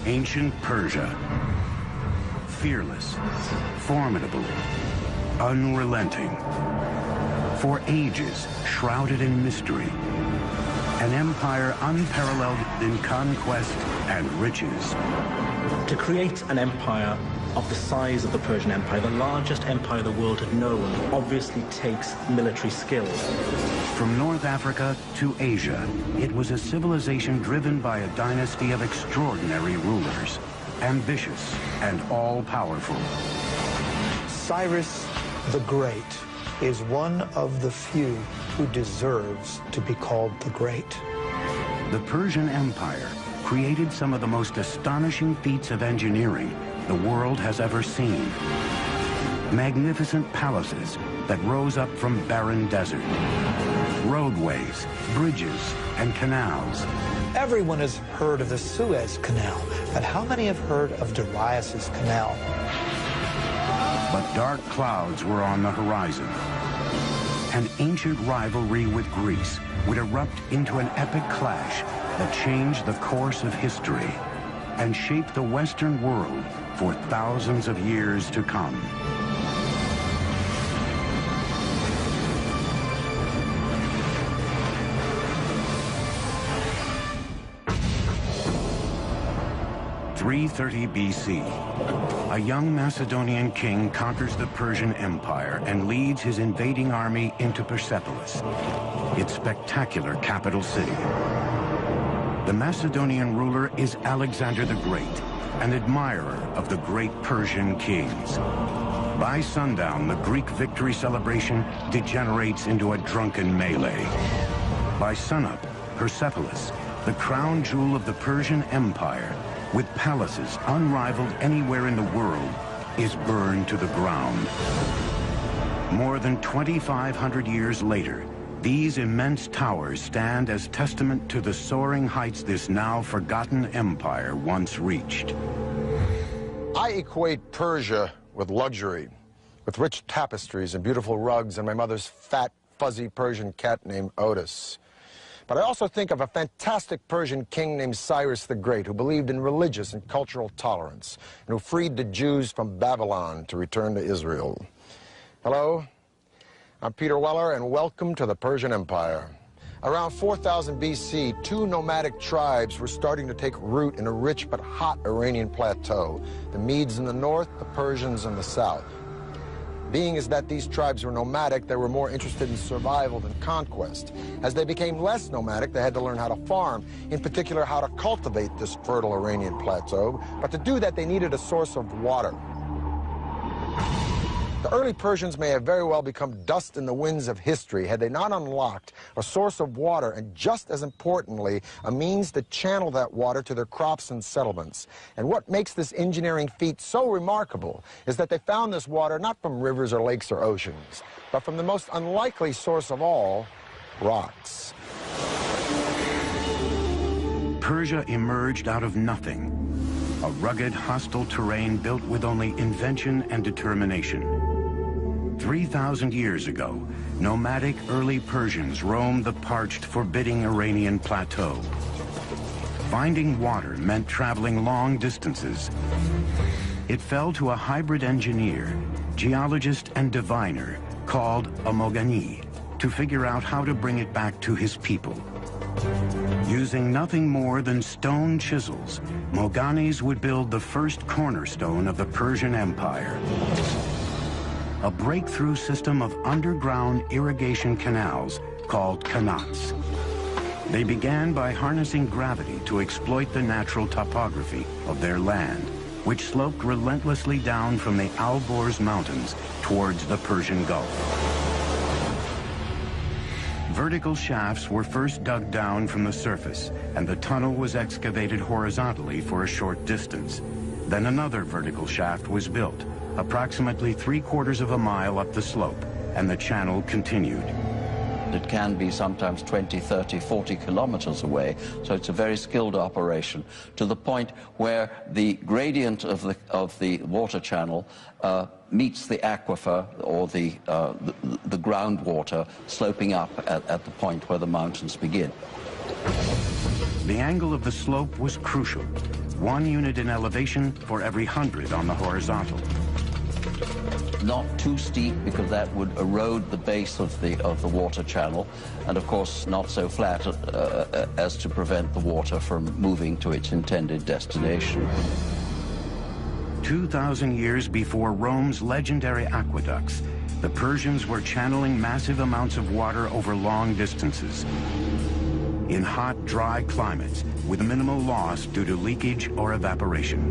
Ancient Persia. Fearless, formidable, unrelenting. For ages, shrouded in mystery. An empire unparalleled in conquest and riches. To create an empire of the size of the Persian Empire, the largest empire the world had known, obviously takes military skill. From North Africa to Asia, it was a civilization driven by a dynasty of extraordinary rulers, ambitious and all-powerful. Cyrus the Great is one of the few who deserves to be called the Great. The Persian Empire created some of the most astonishing feats of engineering the world has ever seen. Magnificent palaces that rose up from barren desert. Roadways, bridges, and canals. Everyone has heard of the Suez Canal, but how many have heard of Darius's Canal? But dark clouds were on the horizon. An ancient rivalry with Greece would erupt into an epic clash that changed the course of history and shaped the Western world for thousands of years to come. (330 BC). A young Macedonian king conquers the Persian Empire and leads his invading army into Persepolis, its spectacular capital city. The Macedonian ruler is Alexander the Great, an admirer of the great Persian kings. By sundown, the Greek victory celebration degenerates into a drunken melee. By sunup, Persepolis, the crown jewel of the Persian Empire, with palaces unrivaled anywhere in the world, is burned to the ground. More than 2,500 years later, these immense towers stand as testament to the soaring heights this now forgotten empire once reached. I equate Persia with luxury, with rich tapestries and beautiful rugs and my mother's fat, fuzzy Persian cat named Otis. But I also think of a fantastic Persian king named Cyrus the Great, who believed in religious and cultural tolerance, and who freed the Jews from Babylon to return to Israel. Hello, I'm Peter Weller, and welcome to the Persian Empire. Around 4000 BC, two nomadic tribes were starting to take root in a rich but hot Iranian plateau. The Medes in the north, the Persians in the south. Being as that these tribes were nomadic, they were more interested in survival than conquest. As they became less nomadic, they had to learn how to farm, in particular how to cultivate this fertile Iranian plateau. But to do that, they needed a source of water. The early Persians may have very well become dust in the winds of history had they not unlocked a source of water and, just as importantly, a means to channel that water to their crops and settlements. And what makes this engineering feat so remarkable is that they found this water not from rivers or lakes or oceans, but from the most unlikely source of all, rocks. Persia emerged out of nothing, a rugged, hostile terrain built with only invention and determination. 3,000 years ago, nomadic early Persians roamed the parched, forbidding Iranian plateau. Finding water meant traveling long distances. It fell to a hybrid engineer, geologist and diviner called a Mogani to figure out how to bring it back to his people. Using nothing more than stone chisels, Moganis would build the first cornerstone of the Persian Empire. A breakthrough system of underground irrigation canals called qanats. They began by harnessing gravity to exploit the natural topography of their land, which sloped relentlessly down from the Alborz Mountains towards the Persian Gulf. Vertical shafts were first dug down from the surface, and the tunnel was excavated horizontally for a short distance. Then another vertical shaft was built, approximately 3/4 of a mile up the slope, and the channel continued. It can be sometimes 20, 30, 40 kilometers away, so it's a very skilled operation, to the point where the gradient of the water channel meets the aquifer, or the groundwater, sloping up at the point where the mountains begin. The angle of the slope was crucial. 1 unit in elevation for every 100 on the horizontal. Not too steep, because that would erode the base of the water channel, and of course not so flat as to prevent the water from moving to its intended destination. 2,000 years before Rome's legendary aqueducts, the Persians were channeling massive amounts of water over long distances in hot, dry climates with minimal loss due to leakage or evaporation.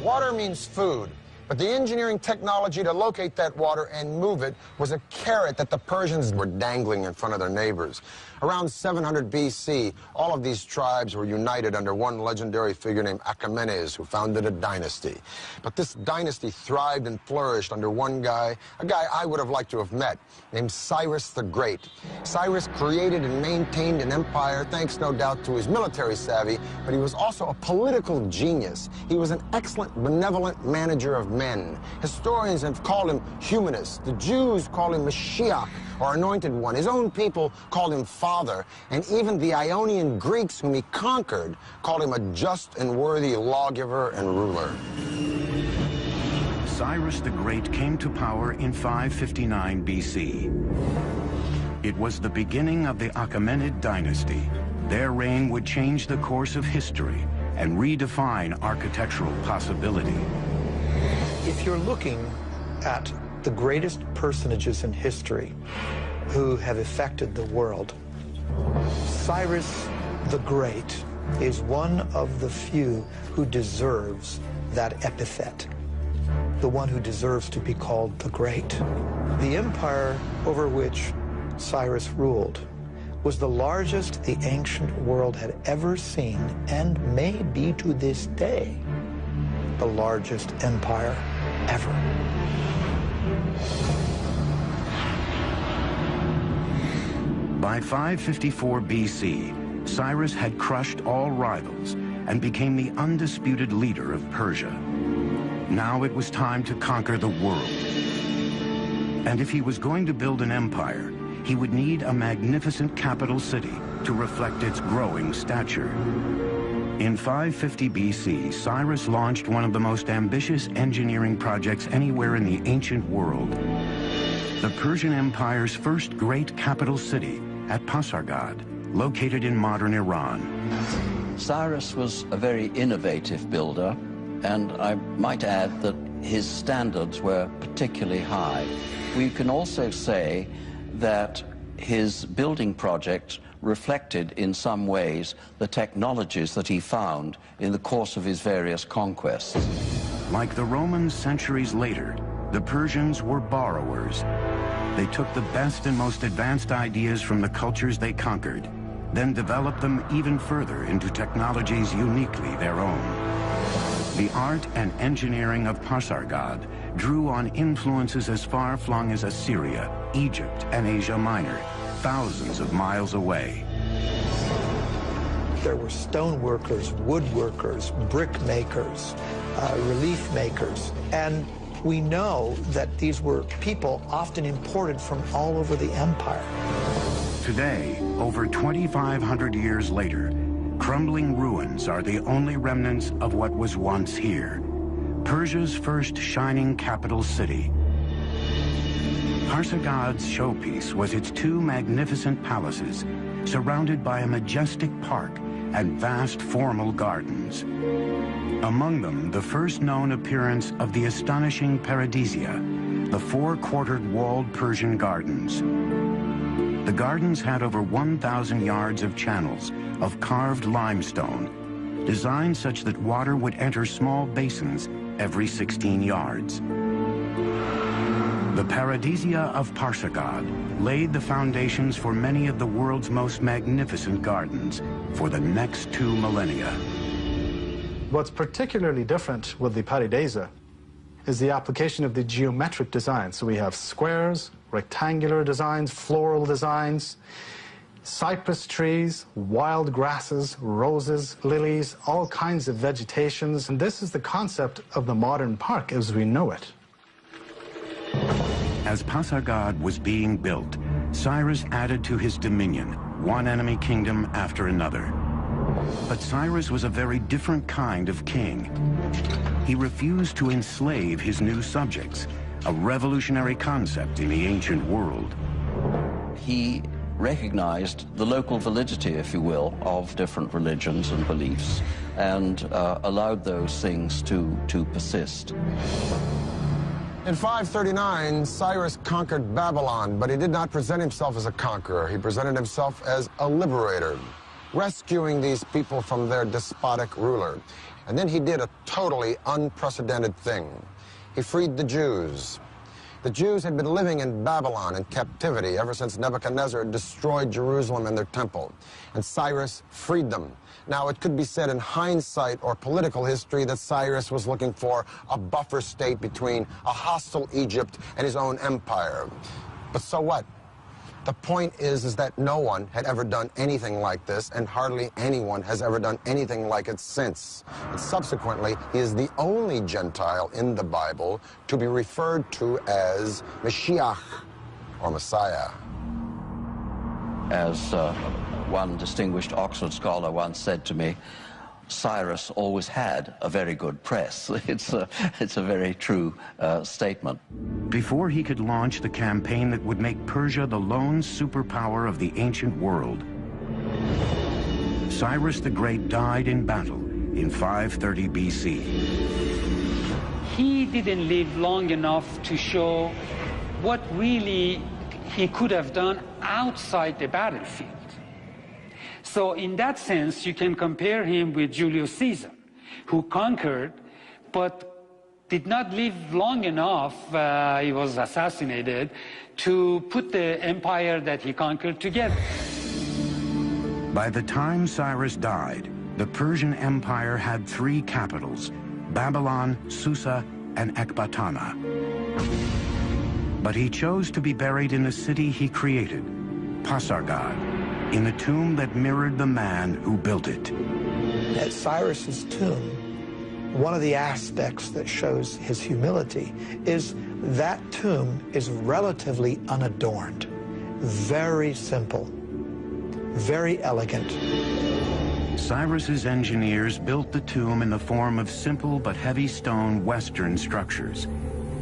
Water means food, but the engineering technology to locate that water and move it was a carrot that the Persians were dangling in front of their neighbors. Around 700 BC, all of these tribes were united under one legendary figure named Achaemenes, who founded a dynasty. But this dynasty thrived and flourished under one guy, a guy I would have liked to have met, named Cyrus the Great. Cyrus created and maintained an empire thanks, no doubt, to his military savvy, but he was also a political genius. He was an excellent, benevolent manager of men. Historians have called him humanist. The Jews call him Mashiach, or Anointed One. His own people called him Father, and even the Ionian Greeks, whom he conquered, called him a just and worthy lawgiver and ruler. Cyrus the Great came to power in 559 BC. It was the beginning of the Achaemenid dynasty. Their reign would change the course of history and redefine architectural possibility. If you're looking at the greatest personages in history who have affected the world, Cyrus the Great is one of the few who deserves that epithet, the one who deserves to be called the Great. The empire over which Cyrus ruled was the largest the ancient world had ever seen, and may be to this day the largest empire ever. By 554 BC, Cyrus had crushed all rivals and became the undisputed leader of Persia. Now it was time to conquer the world. And if he was going to build an empire, he would need a magnificent capital city to reflect its growing stature. In 550 BC, Cyrus launched one of the most ambitious engineering projects anywhere in the ancient world. The Persian Empire's first great capital city at Pasargad, located in modern Iran. Cyrus was a very innovative builder, and I might add that his standards were particularly high. We can also say that his building project reflected in some ways the technologies that he found in the course of his various conquests. Like the Romans centuries later, the Persians were borrowers. They took the best and most advanced ideas from the cultures they conquered, then developed them even further into technologies uniquely their own. The art and engineering of Pasargad drew on influences as far-flung as Assyria, Egypt, and Asia Minor, thousands of miles away. There were stone workers, woodworkers, brick makers, relief makers, and we know that these were people often imported from all over the empire. Today, over 2,500 years later, crumbling ruins are the only remnants of what was once here, Persia's first shining capital city. Pasargad's showpiece was its two magnificent palaces, surrounded by a majestic park and vast formal gardens. Among them, the first known appearance of the astonishing Paradisia, the four-quartered walled Persian gardens. The gardens had over 1,000 yards of channels of carved limestone, designed such that water would enter small basins every 16 yards. The Paradisia of Pasargad laid the foundations for many of the world's most magnificent gardens for the next 2 millennia. What's particularly different with the Paradisia is the application of the geometric design. So we have squares, rectangular designs, floral designs, cypress trees, wild grasses, roses, lilies, all kinds of vegetations. And this is the concept of the modern park as we know it. As Pasargad was being built, Cyrus added to his dominion one enemy kingdom after another. But Cyrus was a very different kind of king. He refused to enslave his new subjects, a revolutionary concept in the ancient world. He recognized the local validity, if you will, of different religions and beliefs, and allowed those things to persist. In 539, Cyrus conquered Babylon, but he did not present himself as a conqueror. He presented himself as a liberator, rescuing these people from their despotic ruler. And then he did a totally unprecedented thing. He freed the Jews. The Jews had been living in Babylon in captivity ever since Nebuchadnezzar destroyed Jerusalem and their temple, and Cyrus freed them. Now, it could be said in hindsight or political history that Cyrus was looking for a buffer state between a hostile Egypt and his own empire. But so what? The point is that no one had ever done anything like this, and hardly anyone has ever done anything like it since. And subsequently, he is the only Gentile in the Bible to be referred to as Mashiach, or Messiah. As one distinguished Oxford scholar once said to me, Cyrus always had a very good press. It's a very true statement. Before he could launch the campaign that would make Persia the lone superpower of the ancient world, Cyrus the Great died in battle in 530 BC. He didn't live long enough to show what really he could have done outside the battlefield. So in that sense, you can compare him with Julius Caesar, who conquered, but did not live long enough, he was assassinated, to put the empire that he conquered together. By the time Cyrus died, the Persian Empire had 3 capitals: Babylon, Susa, and Ecbatana. But he chose to be buried in the city he created, Pasargad, in a tomb that mirrored the man who built it. At Cyrus's tomb, one of the aspects that shows his humility is that tomb is relatively unadorned, very simple, very elegant. Cyrus's engineers built the tomb in the form of simple but heavy stone Western structures.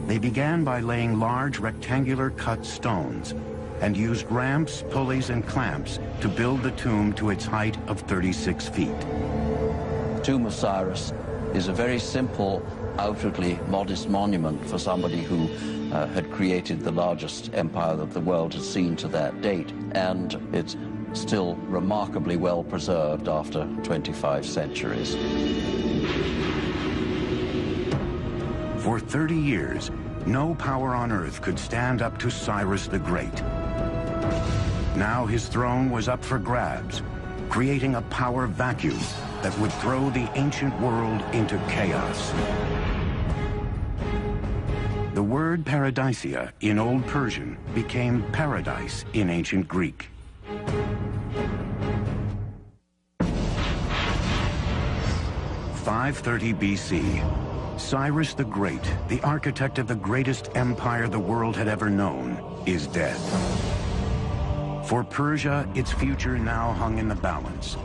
They began by laying large rectangular cut stones and used ramps, pulleys, and clamps to build the tomb to its height of 36 feet. The tomb of Cyrus is a very simple, outwardly modest monument for somebody who had created the largest empire that the world had seen to that date, and it's still remarkably well preserved after 25 centuries. For 30 years, no power on earth could stand up to Cyrus the Great. Now his throne was up for grabs, creating a power vacuum that would throw the ancient world into chaos. The word paradisia in Old Persian became paradise in ancient Greek. (530 BC). Cyrus the Great, the architect of the greatest empire the world had ever known, is dead. For Persia, its future now hung in the balance.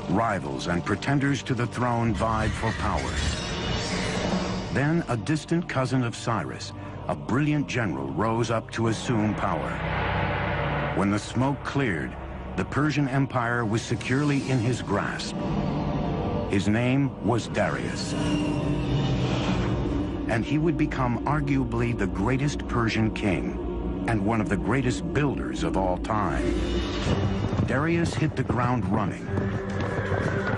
Rivals and pretenders to the throne vied for power. Then a distant cousin of Cyrus, a brilliant general, rose up to assume power. When the smoke cleared, the Persian Empire was securely in his grasp. His name was Darius. And he would become arguably the greatest Persian king and one of the greatest builders of all time. Darius hit the ground running.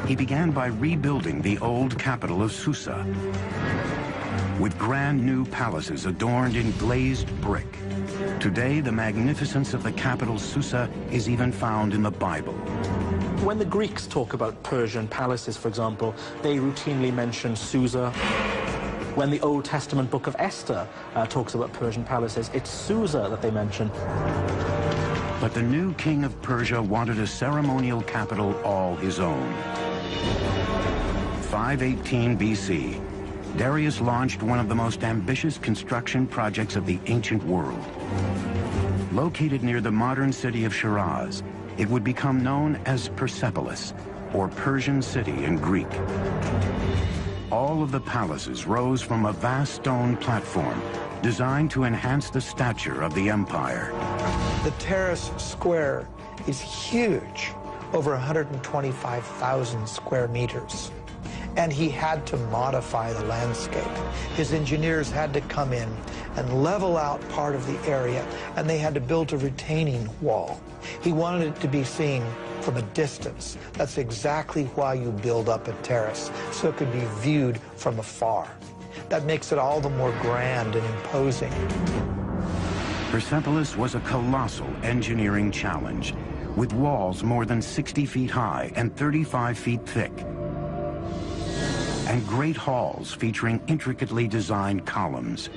He began by rebuilding the old capital of Susa with grand new palaces adorned in glazed brick. Today, the magnificence of the capital Susa is even found in the Bible. When the Greeks talk about Persian palaces, for example, they routinely mention Susa. When the Old Testament book of Esther talks about Persian palaces, it's Susa that they mention. But the new king of Persia wanted a ceremonial capital all his own. 518 BC, Darius launched one of the most ambitious construction projects of the ancient world. Located near the modern city of Shiraz, it would become known as Persepolis, or Persian city in Greek. All of the palaces rose from a vast stone platform designed to enhance the stature of the empire. The terrace square is huge, over 125,000 square meters. And he had to modify the landscape. His engineers had to come in and level out part of the area, and they had to build a retaining wall. He wanted it to be seen from a distance. That's exactly why you build up a terrace, so it could be viewed from afar. That makes it all the more grand and imposing. Persepolis was a colossal engineering challenge, with walls more than 60 feet high and 35 feet thick, and great halls featuring intricately designed columns.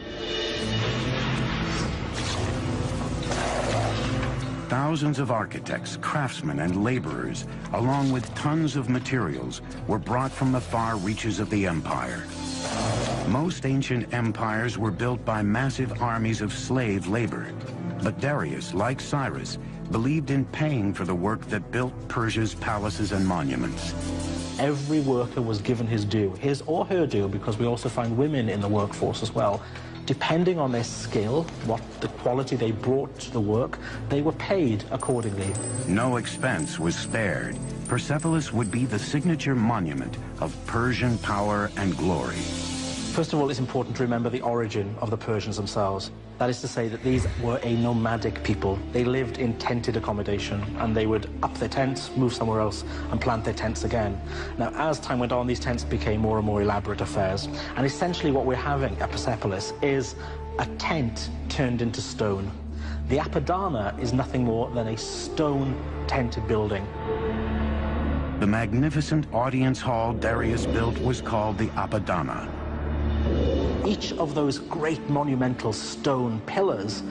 Thousands of architects, craftsmen, and laborers, along with tons of materials, were brought from the far reaches of the empire. Most ancient empires were built by massive armies of slave labor, but Darius, like Cyrus, believed in paying for the work that built Persia's palaces and monuments. Every worker was given his due, his or her due, because we also find women in the workforce as well. Depending on their skill, what the quality they brought to the work, they were paid accordingly. No expense was spared. Persepolis would be the signature monument of Persian power and glory. First of all, it's important to remember the origin of the Persians themselves. That is to say that these were a nomadic people. They lived in tented accommodation, and they would up their tents, move somewhere else, and plant their tents again. Now, as time went on, these tents became more and more elaborate affairs. And essentially what we're having at Persepolis is a tent turned into stone. The Apadana is nothing more than a stone tented building. The magnificent audience hall Darius built was called the Apadana. Each of those great monumental stone pillars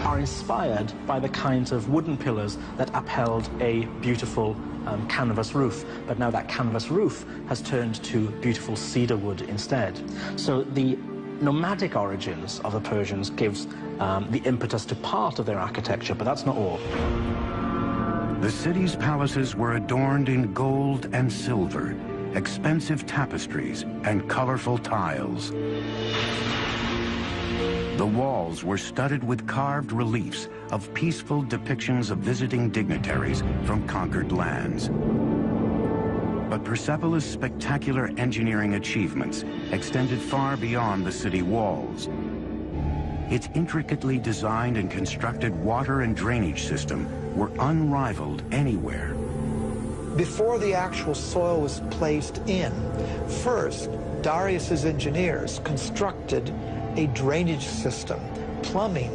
are inspired by the kinds of wooden pillars that upheld a beautiful canvas roof. But now that canvas roof has turned to beautiful cedar wood instead. So the nomadic origins of the Persians gives the impetus to part of their architecture, but that's not all. The city's palaces were adorned in gold and silver, expensive tapestries, and colorful tiles. The walls were studded with carved reliefs of peaceful depictions of visiting dignitaries from conquered lands. But Persepolis' spectacular engineering achievements extended far beyond the city walls. Its intricately designed and constructed water and drainage system were unrivaled anywhere. Before the actual soil was placed in, first, Darius's engineers constructed a drainage system, plumbing,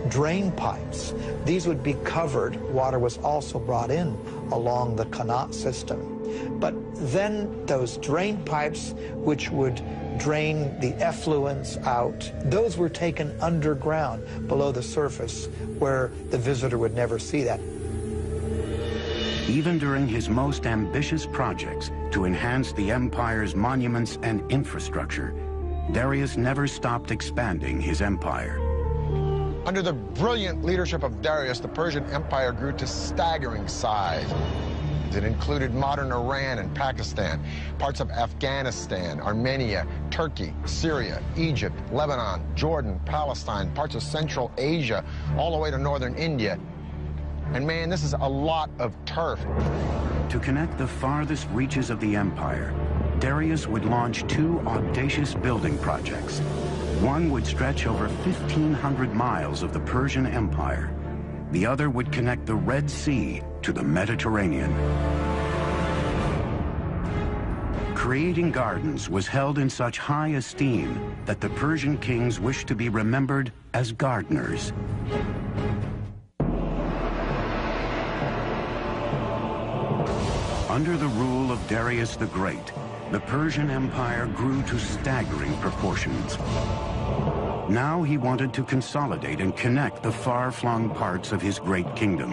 drain pipes. These would be covered. Water was also brought in along the Qanat system. But then those drain pipes, which would drain the effluents out, those were taken underground below the surface where the visitor would never see that. Even during his most ambitious projects to enhance the empire's monuments and infrastructure, Darius never stopped expanding his empire. Under the brilliant leadership of Darius, the Persian Empire grew to staggering size. It included modern Iran and Pakistan, parts of Afghanistan, Armenia, Turkey, Syria, Egypt, Lebanon, Jordan, Palestine, parts of Central Asia, all the way to northern India. And man, this is a lot of turf. To connect the farthest reaches of the empire, Darius would launch two audacious building projects. One would stretch over 1,500 miles of the Persian Empire. The other would connect the Red Sea to the Mediterranean. Creating gardens was held in such high esteem that the Persian kings wished to be remembered as gardeners. Under the rule of Darius the Great, the Persian Empire grew to staggering proportions. Now he wanted to consolidate and connect the far-flung parts of his great kingdom.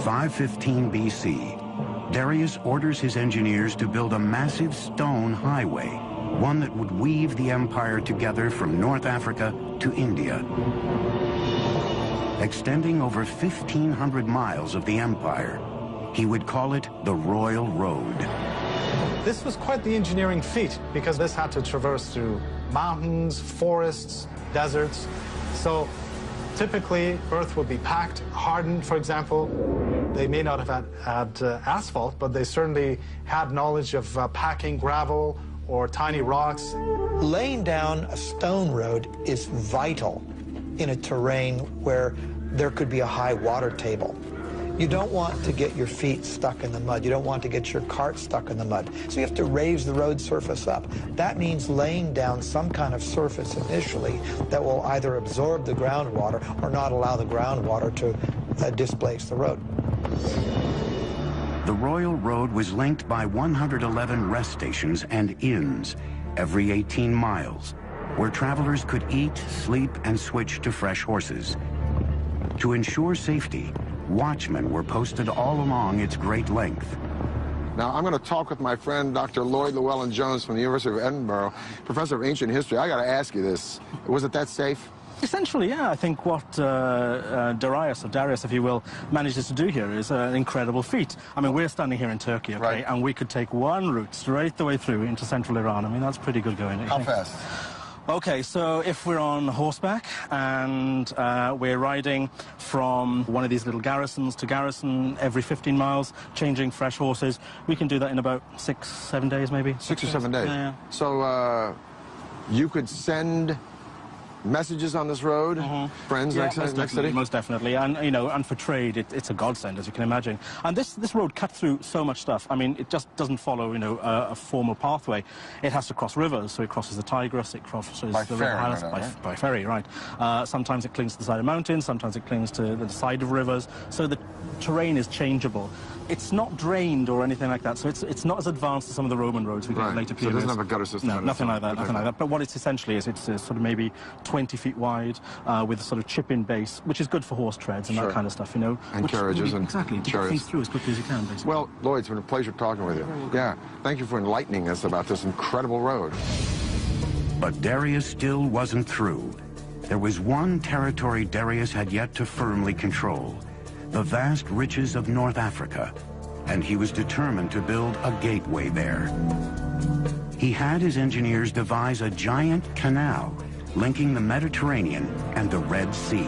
515 BC, Darius orders his engineers to build a massive stone highway, one that would weave the empire together from North Africa to India. Extending over 1,500 miles of the empire, He would call it the Royal Road. This was quite the engineering feat because this had to traverse through mountains, forests, deserts. So typically, earth would be packed, hardened, for example. They may not have had asphalt, but they certainly had knowledge of packing gravel or tiny rocks. Laying down a stone road is vital in a terrain where there could be a high water table. You don't want to get your feet stuck in the mud. You don't want to get your cart stuck in the mud. So you have to raise the road surface up. That means laying down some kind of surface initially that will either absorb the groundwater or not allow the groundwater to displace the road. The Royal Road was linked by 111 rest stations and inns every 18 miles, where travelers could eat, sleep, and switch to fresh horses. To ensure safety, watchmen were posted all along its great length. Now, I'm going to talk with my friend, Dr. Lloyd Llewellyn-Jones from the University of Edinburgh, professor of ancient history. I got to ask you this. Was it that safe? Essentially, yeah. I think what Darius, if you will, manages to do here is an incredible feat. I mean, we're standing here in Turkey, okay, right, and we could take one route straight the way through into central Iran. I mean, that's pretty good going. How fast? Okay, so if we're on horseback and we're riding from one of these little garrisons to garrison every 15 miles, changing fresh horses, we can do that in about 6-7 days, maybe. 6 or 7 days? Yeah. So you could send messages on this road, friends, next city? Most definitely, and you know, and for trade, it's a godsend, as you can imagine. And this road cut through so much stuff. I mean, it just doesn't follow, you know, a formal pathway. It has to cross rivers, so it crosses the Tigris, it crosses the River Halys by ferry, right? Sometimes it clings to the side of mountains, sometimes it clings to the side of rivers. So the terrain is changeable. It's not drained or anything like that, so it's not as advanced as some of the Roman roads we get later periods. So it doesn't have a gutter system? No, nothing like that, nothing like that. But what it's essentially is, it's sort of maybe 20 feet wide with a sort of chip-in base, which is good for horse treads and that kind of stuff, you know. And carriages and exactly, to get things through as quickly as you can, basically. Well, Lloyd, it's been a pleasure talking with you. Yeah, thank you for enlightening us about this incredible road. But Darius still wasn't through. There was one territory Darius had yet to firmly control: the vast riches of North Africa, and he was determined to build a gateway there. He had his engineers devise a giant canal linking the Mediterranean and the Red Sea.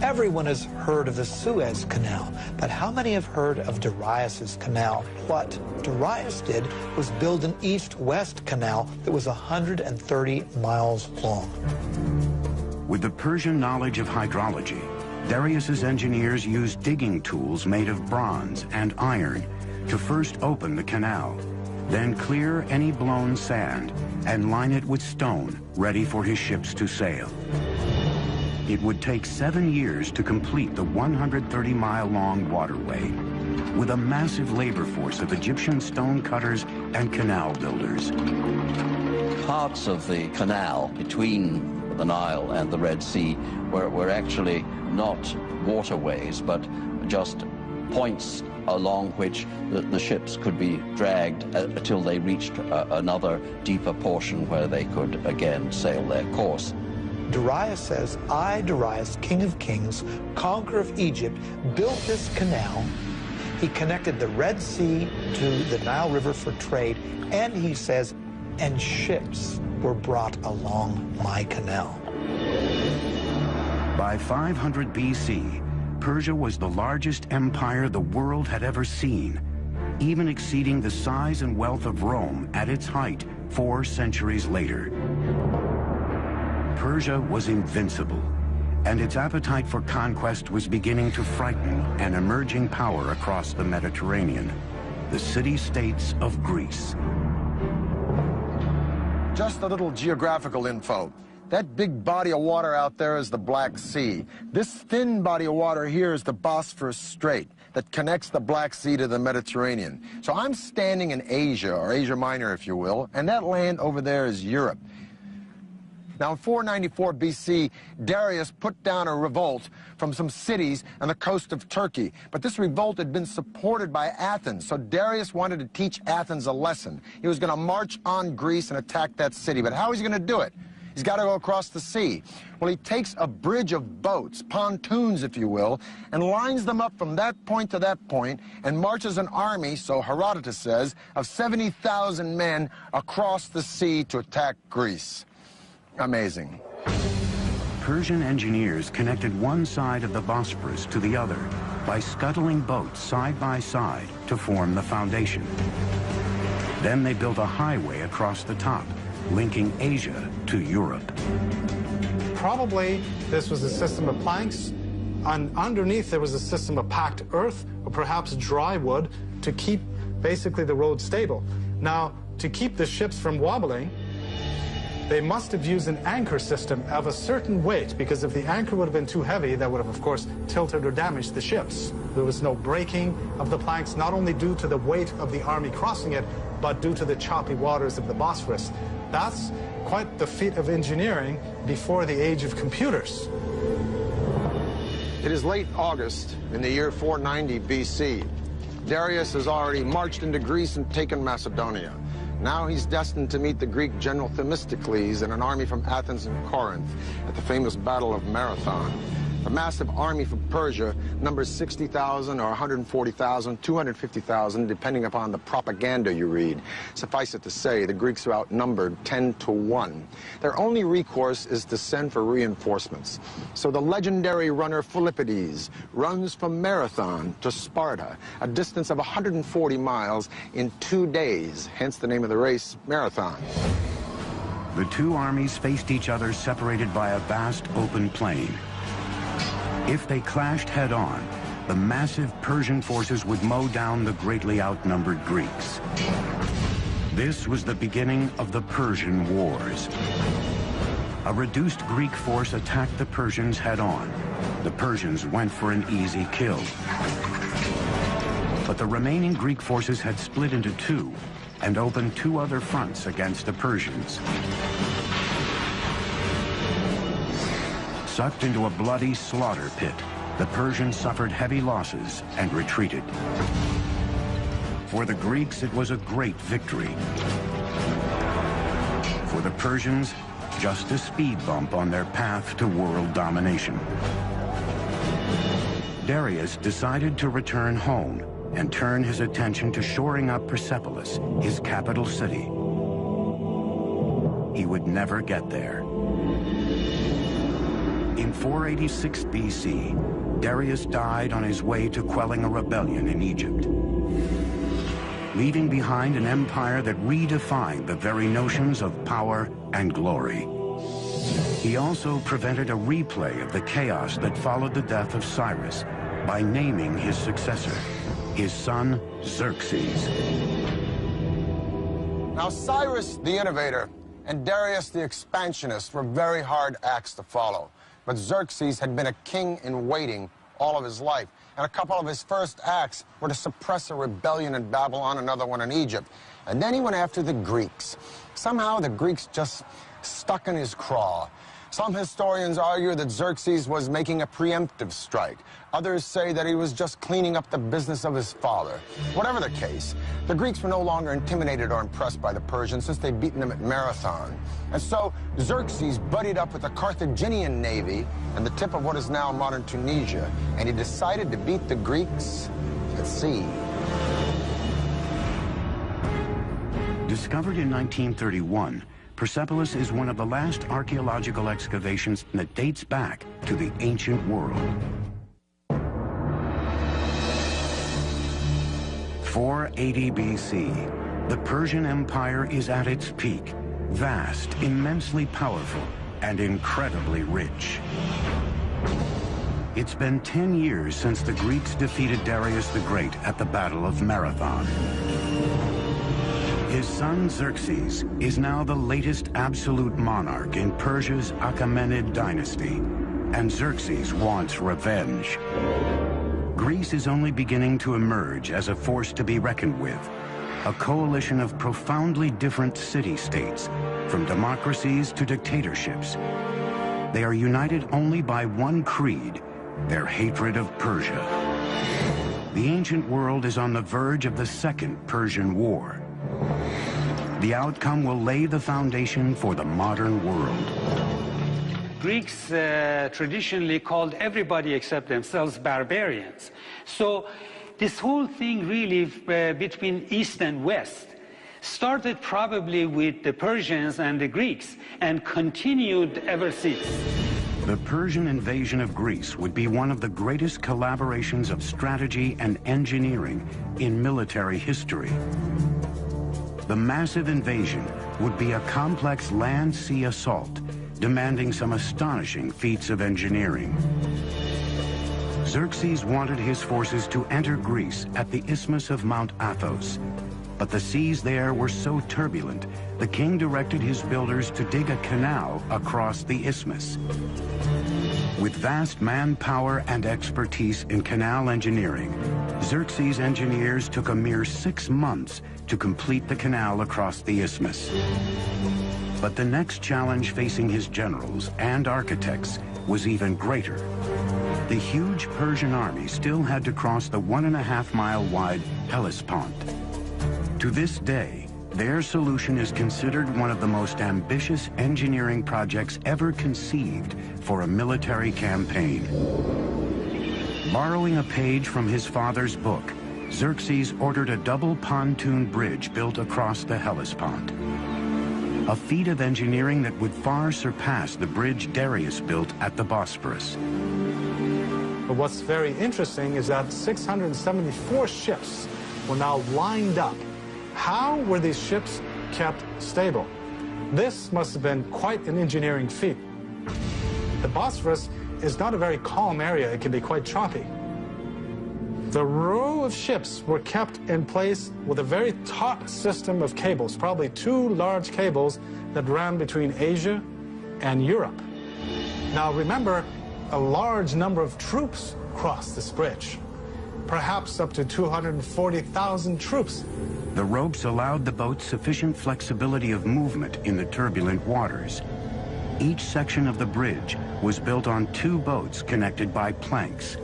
Everyone has heard of the Suez Canal, but how many have heard of Darius's canal? What Darius did was build an east-west canal that was 130 miles long. With the Persian knowledge of hydrology, Darius's engineers used digging tools made of bronze and iron to first open the canal, then clear any blown sand and line it with stone ready for his ships to sail. It would take 7 years to complete the 130-mile-long waterway, with a massive labor force of Egyptian stone cutters and canal builders. Parts of the canal between the Nile and the Red Sea were actually not waterways, but just points along which the ships could be dragged until they reached another deeper portion where they could again sail their course. Darius says, I, Darius, king of kings, conqueror of Egypt, built this canal. He connected the Red Sea to the Nile River for trade, and he says, and ships were brought along my canal. By 500 BC, Persia was the largest empire the world had ever seen, even exceeding the size and wealth of Rome at its height 4 centuries later. Persia was invincible, and its appetite for conquest was beginning to frighten an emerging power across the Mediterranean, the city-states of Greece. Just a little geographical info. That big body of water out there is the Black Sea. This thin body of water here is the Bosphorus Strait that connects the Black Sea to the Mediterranean. So I'm standing in Asia, or Asia Minor, if you will, and that land over there is Europe. Now, in 494 BC, Darius put down a revolt from some cities on the coast of Turkey. But this revolt had been supported by Athens, so Darius wanted to teach Athens a lesson. He was going to march on Greece and attack that city. But how was he going to do it? He's got to go across the sea. Well, he takes a bridge of boats, pontoons, if you will, and lines them up from that point to that point and marches an army, so Herodotus says, of 70,000 men across the sea to attack Greece. Amazing. Persian engineers connected one side of the Bosporus to the other by scuttling boats side by side to form the foundation. Then they built a highway across the top, linking Asia to Europe. Probably this was a system of planks, and underneath there was a system of packed earth or perhaps dry wood to keep basically the road stable. Now, to keep the ships from wobbling, they must have used an anchor system of a certain weight, because if the anchor would have been too heavy, that would have, of course, tilted or damaged the ships. There was no breaking of the planks, not only due to the weight of the army crossing it, but due to the choppy waters of the Bosphorus. That's quite the feat of engineering before the age of computers. It is late August in the year 490 BC. Darius has already marched into Greece and taken Macedonia. Now he's destined to meet the Greek general Themistocles and an army from Athens and Corinth at the famous Battle of Marathon. The massive army from Persia numbers 60,000 or 140,000, 250,000, depending upon the propaganda you read. Suffice it to say, the Greeks are outnumbered 10 to 1. Their only recourse is to send for reinforcements. So the legendary runner Philippides runs from Marathon to Sparta, a distance of 140 miles in 2 days, hence the name of the race, Marathon. The two armies faced each other separated by a vast open plain. If they clashed head-on, the massive Persian forces would mow down the greatly outnumbered Greeks. This was the beginning of the Persian Wars. A reduced Greek force attacked the Persians head-on. The Persians went for an easy kill. But the remaining Greek forces had split into two and opened two other fronts against the Persians. Sucked into a bloody slaughter pit, the Persians suffered heavy losses and retreated. For the Greeks, it was a great victory. For the Persians, just a speed bump on their path to world domination. Darius decided to return home and turn his attention to shoring up Persepolis, his capital city. He would never get there. In 486 BC, Darius died on his way to quelling a rebellion in Egypt, leaving behind an empire that redefined the very notions of power and glory. He also prevented a replay of the chaos that followed the death of Cyrus by naming his successor, his son Xerxes. Now, Cyrus the innovator and Darius the expansionist were very hard acts to follow. But Xerxes had been a king in waiting all of his life, and a couple of his first acts were to suppress a rebellion in Babylon, another one in Egypt. And then he went after the Greeks. Somehow the Greeks just stuck in his craw. Some historians argue that Xerxes was making a preemptive strike. Others say that he was just cleaning up the business of his father. Whatever the case, the Greeks were no longer intimidated or impressed by the Persians since they'd beaten them at Marathon. And so Xerxes buddied up with the Carthaginian navy and the tip of what is now modern Tunisia, and he decided to beat the Greeks at sea. Discovered in 1931, Persepolis is one of the last archaeological excavations that dates back to the ancient world. 480 BC, the Persian Empire is at its peak, vast, immensely powerful, and incredibly rich. It's been 10 years since the Greeks defeated Darius the Great at the Battle of Marathon. His son Xerxes is now the latest absolute monarch in Persia's Achaemenid dynasty, and Xerxes wants revenge. Greece is only beginning to emerge as a force to be reckoned with, a coalition of profoundly different city-states, from democracies to dictatorships. They are united only by one creed, their hatred of Persia. The ancient world is on the verge of the Second Persian War. The outcome will lay the foundation for the modern world. Greeks traditionally called everybody except themselves barbarians. So this whole thing really between East and West started probably with the Persians and the Greeks and continued ever since. The Persian invasion of Greece would be one of the greatest collaborations of strategy and engineering in military history. The massive invasion would be a complex land-sea assault, demanding some astonishing feats of engineering. Xerxes wanted his forces to enter Greece at the isthmus of Mount Athos, but the seas there were so turbulent, the king directed his builders to dig a canal across the isthmus. With vast manpower and expertise in canal engineering, Xerxes' engineers took a mere 6 months to complete the canal across the isthmus. But the next challenge facing his generals and architects was even greater. The huge Persian army still had to cross the 1.5-mile wide Hellespont. To this day, their solution is considered one of the most ambitious engineering projects ever conceived for a military campaign. Borrowing a page from his father's book, Xerxes ordered a double pontoon bridge built across the Hellespont. A feat of engineering that would far surpass the bridge Darius built at the Bosphorus. But what's very interesting is that 674 ships were now lined up. How were these ships kept stable? This must have been quite an engineering feat. The Bosphorus is not a very calm area. It can be quite choppy. The row of ships were kept in place with a very taut system of cables, probably 2 large cables that ran between Asia and Europe. Now remember, a large number of troops crossed this bridge, perhaps up to 240,000 troops. The ropes allowed the boats sufficient flexibility of movement in the turbulent waters. Each section of the bridge was built on 2 boats connected by planks,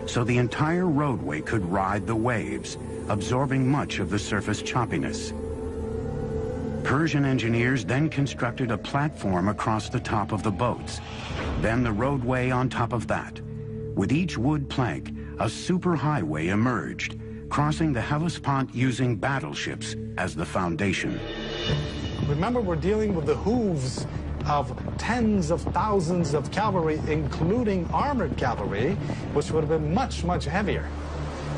so the entire roadway could ride the waves, absorbing much of the surface choppiness. Persian engineers then constructed a platform across the top of the boats, then the roadway on top of that. With each wood plank, a superhighway emerged, crossing the Hellespont using battleships as the foundation. Remember, we're dealing with the hooves of tens of thousands of cavalry, including armored cavalry, which would have been much, much heavier.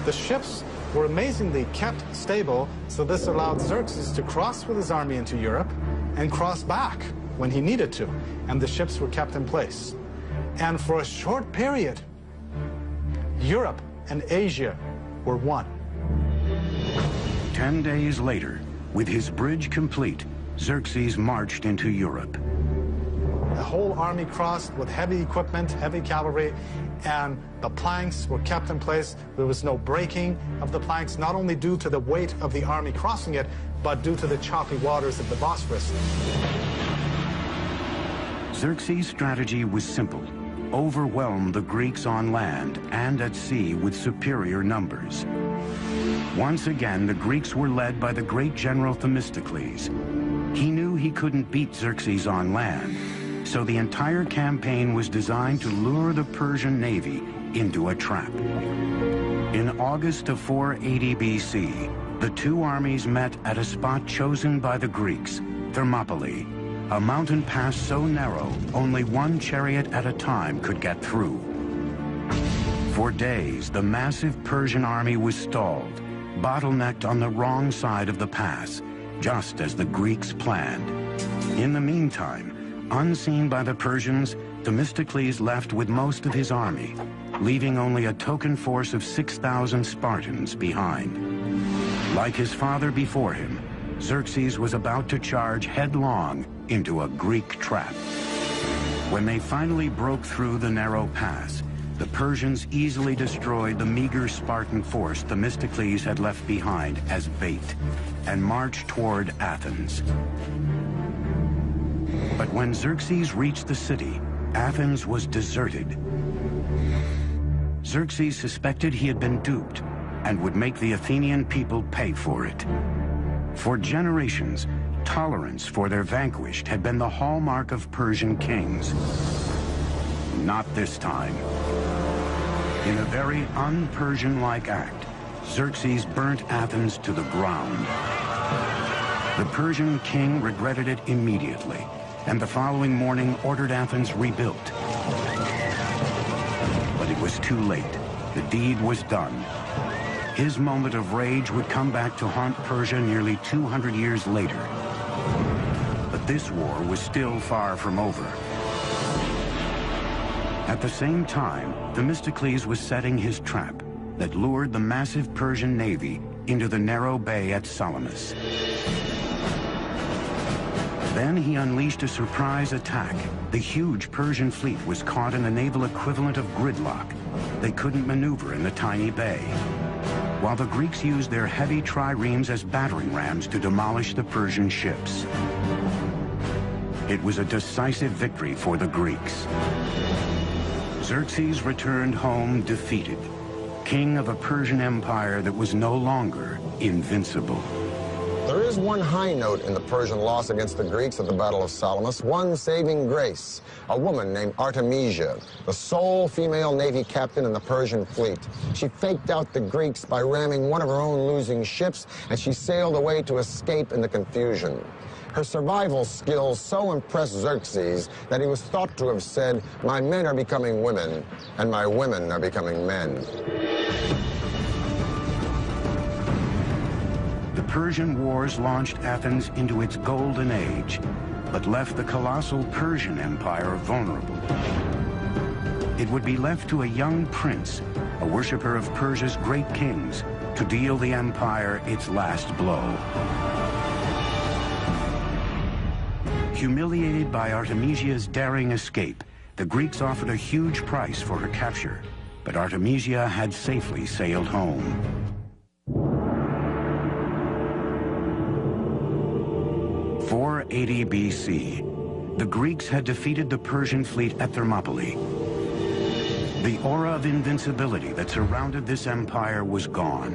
The ships were amazingly kept stable, so this allowed Xerxes to cross with his army into Europe and cross back when he needed to, and the ships were kept in place. And for a short period, Europe and Asia were one. 10 days later, with his bridge complete, Xerxes marched into Europe. The whole army crossed with heavy equipment, heavy cavalry, and the planks were kept in place. There was no breaking of the planks, not only due to the weight of the army crossing it, but due to the choppy waters of the Bosphorus. Xerxes' strategy was simple: overwhelm the Greeks on land and at sea with superior numbers. Once again, the Greeks were led by the great general Themistocles. He knew he couldn't beat Xerxes on land, so the entire campaign was designed to lure the Persian navy into a trap. In August of 480 BC, the 2 armies met at a spot chosen by the Greeks, Thermopylae, a mountain pass so narrow only 1 chariot at a time could get through. For days, the massive Persian army was stalled, bottlenecked on the wrong side of the pass, just as the Greeks planned. In the meantime, unseen by the Persians, Themistocles left with most of his army, leaving only a token force of 6,000 Spartans behind. Like his father before him, Xerxes was about to charge headlong into a Greek trap. When they finally broke through the narrow pass, the Persians easily destroyed the meager Spartan force Themistocles had left behind as bait and marched toward Athens. But when Xerxes reached the city, Athens was deserted. Xerxes suspected he had been duped and would make the Athenian people pay for it. For generations, Tolerance for their vanquished had been the hallmark of Persian kings. Not this time. In a very un-Persian-like act, Xerxes burnt Athens to the ground. The Persian king regretted it immediately, and the following morning ordered Athens rebuilt. But it was too late. The deed was done. His moment of rage would come back to haunt Persia nearly 200 years later. But this war was still far from over. At the same time, Themistocles was setting his trap that lured the massive Persian navy into the narrow bay at Salamis. Then he unleashed a surprise attack. The huge Persian fleet was caught in a naval equivalent of gridlock. They couldn't maneuver in the tiny bay, while the Greeks used their heavy triremes as battering rams to demolish the Persian ships. It was a decisive victory for the Greeks. Xerxes returned home defeated, king of a Persian empire that was no longer invincible. There is one high note in the Persian loss against the Greeks at the Battle of Salamis, one saving grace, a woman named Artemisia, the sole female navy captain in the Persian fleet. She faked out the Greeks by ramming one of her own losing ships, and she sailed away to escape in the confusion. Her survival skills so impressed Xerxes that he was thought to have said, "My men are becoming women, and my women are becoming men." The Persian wars launched Athens into its golden age, but left the colossal Persian Empire vulnerable. It would be left to a young prince, a worshiper of Persia's great kings, to deal the empire its last blow. Humiliated by Artemisia's daring escape, the Greeks offered a huge price for her capture, but Artemisia had safely sailed home. 480 BC, the Greeks had defeated the Persian fleet at Thermopylae. The aura of invincibility that surrounded this empire was gone.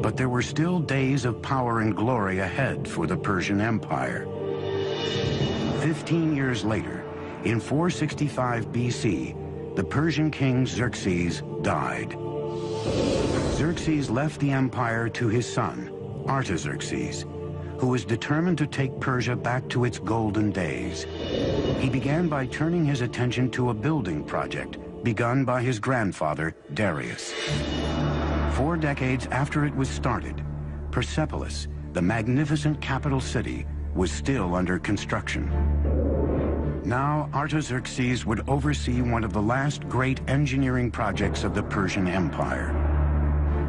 But there were still days of power and glory ahead for the Persian Empire. 15 years later, in 465 BC, the Persian king Xerxes died. Xerxes left the empire to his son, Artaxerxes, who was determined to take Persia back to its golden days. He began by turning his attention to a building project begun by his grandfather, Darius. 4 decades after it was started, Persepolis, the magnificent capital city, was still under construction. Now, Artaxerxes would oversee one of the last great engineering projects of the Persian Empire.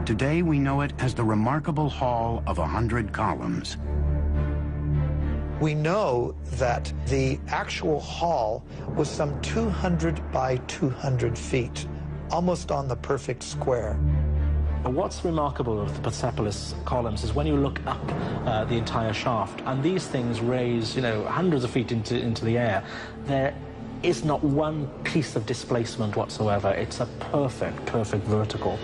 Today, we know it as the remarkable Hall of 100 Columns. We know that the actual hall was some 200 by 200 feet, almost on the perfect square. What's remarkable of the Persepolis columns is when you look up the entire shaft, and these things raise, hundreds of feet into the air, there is not one piece of displacement whatsoever. It's a perfect vertical.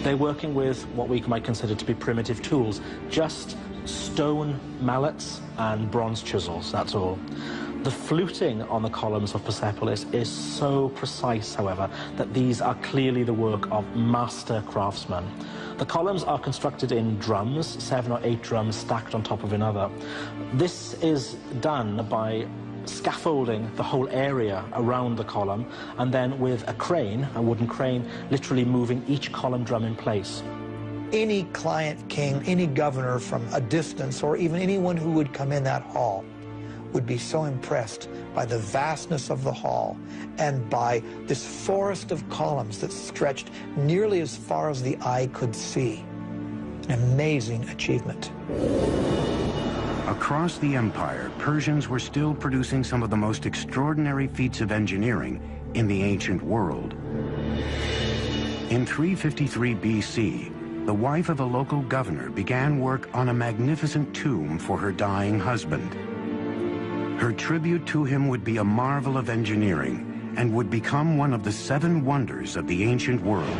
They're working with what we might consider to be primitive tools, just stone mallets and bronze chisels, that's all. The fluting on the columns of Persepolis is so precise, however, that these are clearly the work of master craftsmen. The columns are constructed in drums, 7 or 8 drums stacked on top of another. This is done by scaffolding the whole area around the column, and then with a crane, a wooden crane, literally moving each column drum in place. Any client king, any governor from a distance, or even anyone who would come in that hall, would be so impressed by the vastness of the hall and by this forest of columns that stretched nearly as far as the eye could see. An amazing achievement. Across the empire, Persians were still producing some of the most extraordinary feats of engineering in the ancient world. In 353 BC, the wife of a local governor began work on a magnificent tomb for her dying husband. Her tribute to him would be a marvel of engineering and would become one of the 7 wonders of the ancient world,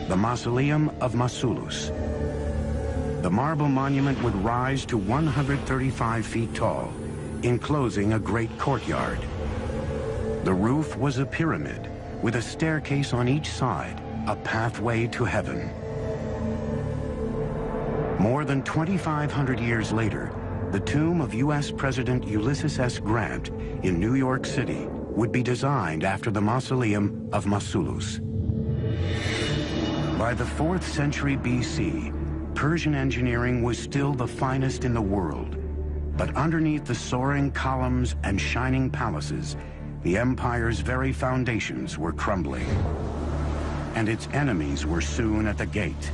the Mausoleum of Mausolus. The marble monument would rise to 135 feet tall, enclosing a great courtyard. The roof was a pyramid with a staircase on each side, a pathway to heaven. More than 2,500 years later, the tomb of U.S. President Ulysses S. Grant in New York City would be designed after the mausoleum of Mausolus. By the 4th century B.C., Persian engineering was still the finest in the world. But underneath the soaring columns and shining palaces, the empire's very foundations were crumbling. And its enemies were soon at the gate.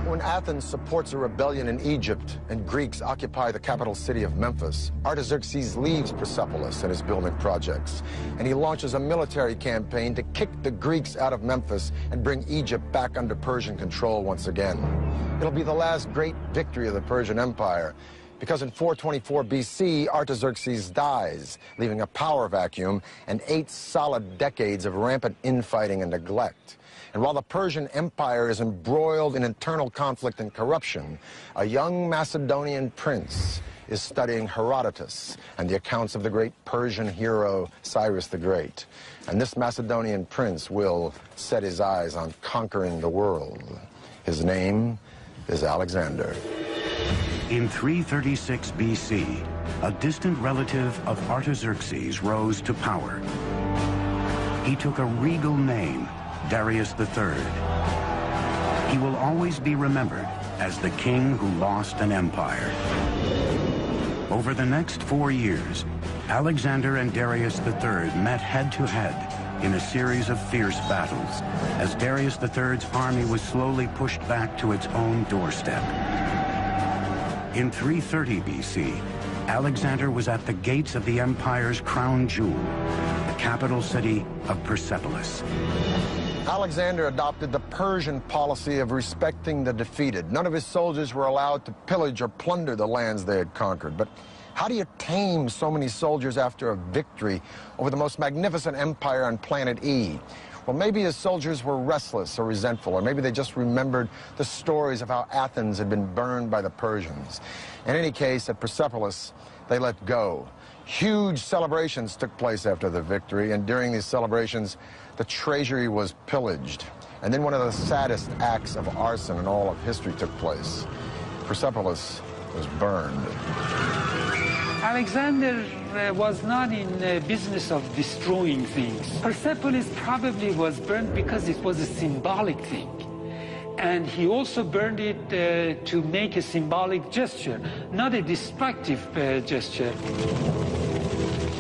When Athens supports a rebellion in Egypt and Greeks occupy the capital city of Memphis, Artaxerxes leaves Persepolis and his building projects, and he launches a military campaign to kick the Greeks out of Memphis and bring Egypt back under Persian control once again. It'll be the last great victory of the Persian Empire, because in 424 BC, Artaxerxes dies, leaving a power vacuum and 8 solid decades of rampant infighting and neglect. And while the Persian Empire is embroiled in internal conflict and corruption, a young Macedonian prince is studying Herodotus and the accounts of the great Persian hero Cyrus the Great. And this Macedonian prince will set his eyes on conquering the world. His name is Alexander. In 336 BC, a distant relative of Artaxerxes rose to power. He took a regal name, Darius III. He will always be remembered as the king who lost an empire. Over the next 4 years, Alexander and Darius III met head-to-head in a series of fierce battles, as Darius III's army was slowly pushed back to its own doorstep. In 330 BC, Alexander was at the gates of the empire's crown jewel, the capital city of Persepolis. Alexander adopted the Persian policy of respecting the defeated. None of his soldiers were allowed to pillage or plunder the lands they had conquered. But how do you tame so many soldiers after a victory over the most magnificent empire on planet E? Well, maybe his soldiers were restless or resentful, or maybe they just remembered the stories of how Athens had been burned by the Persians. In any case, at Persepolis, they let go. Huge celebrations took place after the victory, and during these celebrations, the treasury was pillaged. And then one of the saddest acts of arson in all of history took place. Persepolis was burned. Alexander was not in the business of destroying things. Persepolis probably was burned because it was a symbolic thing. And he also burned it to make a symbolic gesture, not a destructive gesture.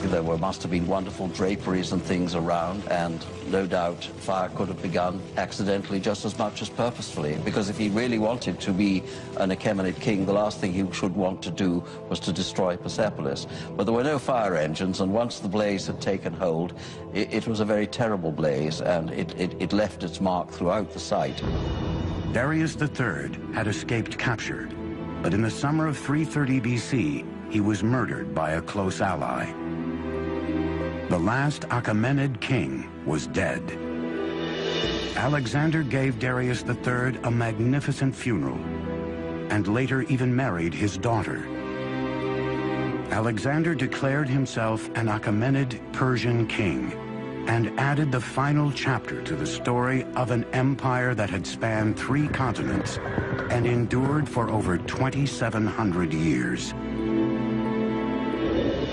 There must have been wonderful draperies and things around, and no doubt fire could have begun accidentally just as much as purposefully, because if he really wanted to be an Achaemenid king, the last thing he should want to do was to destroy Persepolis. But there were no fire engines, and once the blaze had taken hold, it was a very terrible blaze, and it left its mark throughout the site. Darius III had escaped capture, but in the summer of 330 BC, he was murdered by a close ally. The last Achaemenid king was dead. Alexander gave Darius III a magnificent funeral, and later even married his daughter. Alexander declared himself an Achaemenid Persian king, and added the final chapter to the story of an empire that had spanned 3 continents and endured for over 2,700 years.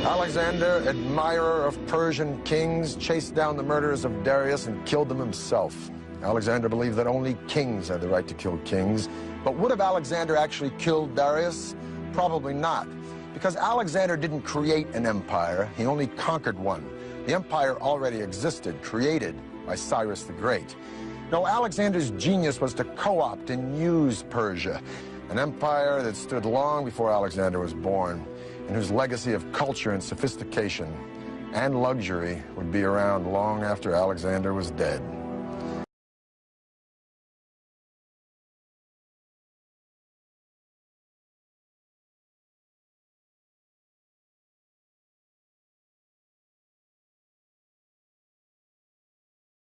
Alexander, admirer of Persian kings, chased down the murderers of Darius and killed them himself. Alexander believed that only kings had the right to kill kings. But would have Alexander actually killed Darius? Probably not, because Alexander didn't create an empire, he only conquered one. The empire already existed, created by Cyrus the Great. No, Alexander's genius was to co-opt and use Persia, an empire that stood long before Alexander was born, and whose legacy of culture and sophistication and luxury would be around long after Alexander was dead.